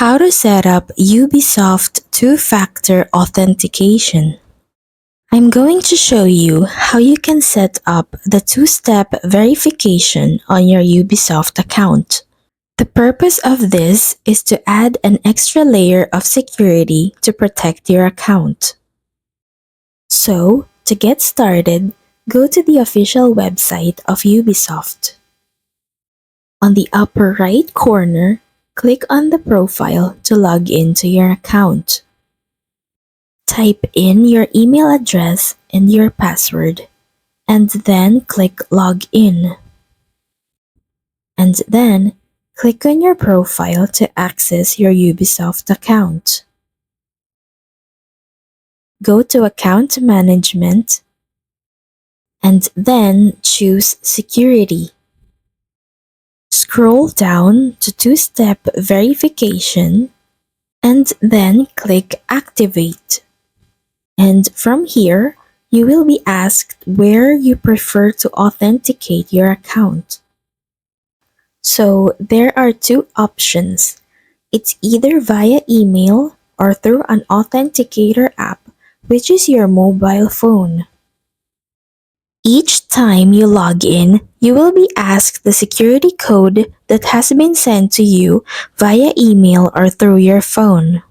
How to set up Ubisoft two-factor authentication. I'm going to show you how you can set up the two-step verification on your Ubisoft account. The purpose of this is to add an extra layer of security to protect your account. So, to get started, go to the official website of Ubisoft. On the upper right corner, click on the profile to log into your account. Type in your email address and your password, and then click Log In. And then, click on your profile to access your Ubisoft account. Go to Account Management, and then choose Security. Scroll down to two-step verification, and then click Activate. And from here, you will be asked where you prefer to authenticate your account. So there are two options. It's either via email or through an authenticator app, which is your mobile phone. Each time you log in, you will be asked the security code that has been sent to you via email or through your phone.